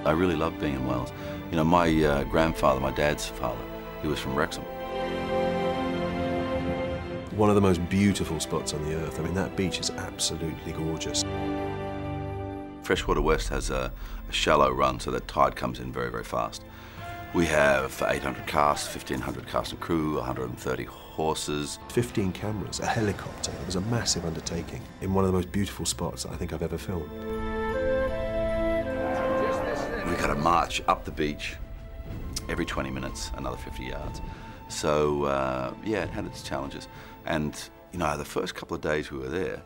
I really love being in Wales. You know, my grandfather, my dad's father, he was from Wrexham. One of the most beautiful spots on the earth. I mean, that beach is absolutely gorgeous. Freshwater West has a shallow run, so that tide comes in very, very fast. We have 800 casts, 1,500 cast and crew, 130 horses. 15 cameras, a helicopter. It was a massive undertaking in one of the most beautiful spots that I think I've ever filmed. We got to march up the beach every 20 minutes, another 50 yards. So, yeah, it had its challenges. And, you know, the first couple of days we were there,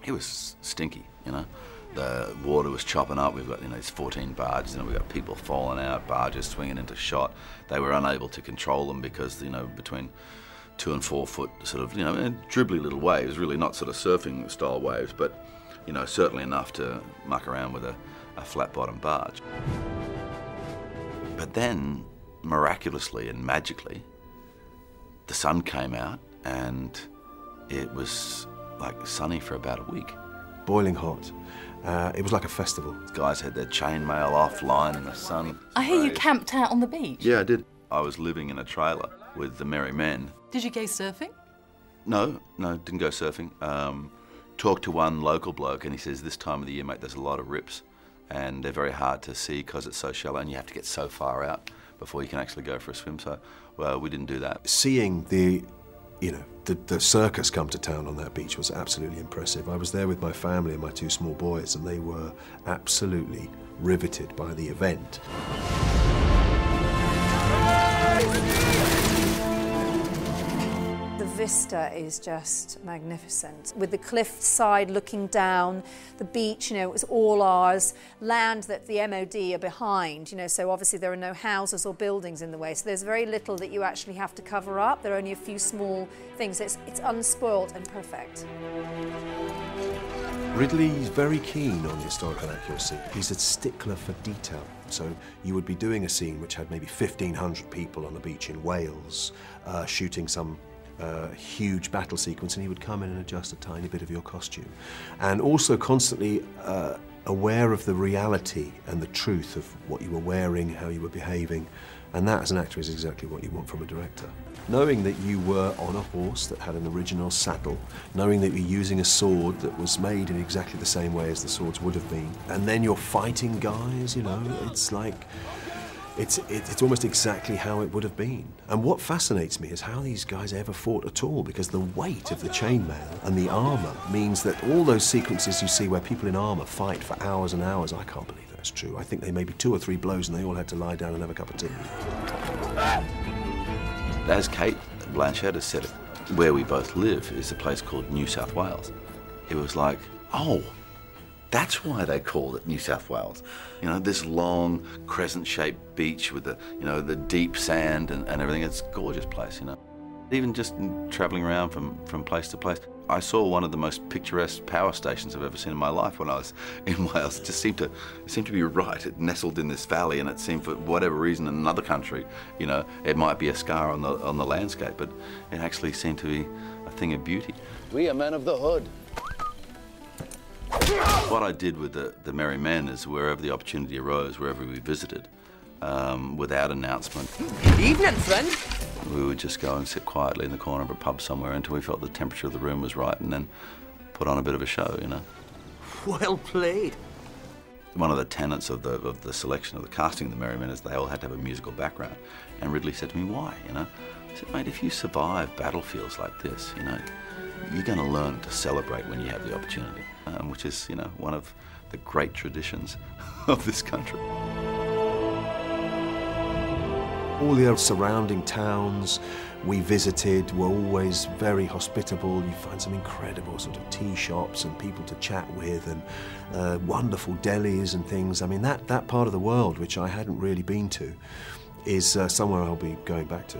it was stinky, you know. The water was chopping up. We've got, you know, these 14 barges, and we've got people falling out, barges swinging into shot. They were unable to control them because, you know, between 2 and 4 foot sort of, you know, dribbly little waves, really not sort of surfing style waves, but, you know, certainly enough to muck around with a flat bottom barge. But then, miraculously and magically, the sun came out and it was like sunny for about a week. Boiling hot. It was like a festival. Guys had their chainmail offline in the sun. I hear you camped out on the beach. Yeah, I did. I was living in a trailer with the merry men. Did you go surfing? No, didn't go surfing. Talked to one local bloke and he says, this time of the year, mate, there's a lot of rips and they're very hard to see because it's so shallow and you have to get so far out before you can actually go for a swim. So, well, we didn't do that. Seeing the circus come to town on that beach was absolutely impressive. I was there with my family and my 2 small boys, and they were absolutely riveted by the event. The vista is just magnificent. With the cliff side looking down, the beach, you know, it was all ours. Land that the MOD are behind, you know, so obviously there are no houses or buildings in the way. So there's very little that you actually have to cover up. There are only a few small things. It's unspoilt and perfect. Ridley's very keen on historical accuracy. He's a stickler for detail. So you would be doing a scene which had maybe 1,500 people on the beach in Wales, shooting some huge battle sequence, and he would come in and adjust a tiny bit of your costume. And also constantly aware of the reality and the truth of what you were wearing, how you were behaving, and that as an actor is exactly what you want from a director. Knowing that you were on a horse that had an original saddle, knowing that you're using a sword that was made in exactly the same way as the swords would have been, and then you're fighting guys, you know, it's like, it's almost exactly how it would have been. And what fascinates me is how these guys ever fought at all, because the weight of the chainmail and the armour means that all those sequences you see where people in armour fight for hours and hours, I can't believe that's true. I think they maybe 2 or 3 blows and they all had to lie down and have a cup of tea. As Kate Blanchett has said, where we both live is a place called New South Wales. It was like, oh, that's why they called it New South Wales. You know, this long crescent-shaped beach with the, you know, the deep sand and everything. It's a gorgeous place, you know. Even just traveling around from place to place. I saw one of the most picturesque power stations I've ever seen in my life when I was in Wales. It just seemed to be right. It nestled in this valley, and it seemed, for whatever reason, in another country, you know, it might be a scar on the landscape, but it actually seemed to be a thing of beauty. We are men of the hood. What I did with the Merry Men is wherever the opportunity arose, wherever we visited, without announcement. Evening, friend. We would just go and sit quietly in the corner of a pub somewhere until we felt the temperature of the room was right, and then put on a bit of a show, you know. Well played. One of the tenets of the selection of the casting of the Merry Men is they all had to have a musical background. And Ridley said to me, why, you know? I said, mate, if you survive battlefields like this, you know, you're going to learn to celebrate when you have the opportunity, which is, you know, one of the great traditions of this country. All the other surrounding towns we visited were always very hospitable. You find some incredible sort of tea shops and people to chat with, and wonderful delis and things. I mean, that part of the world, which I hadn't really been to, is somewhere I'll be going back to.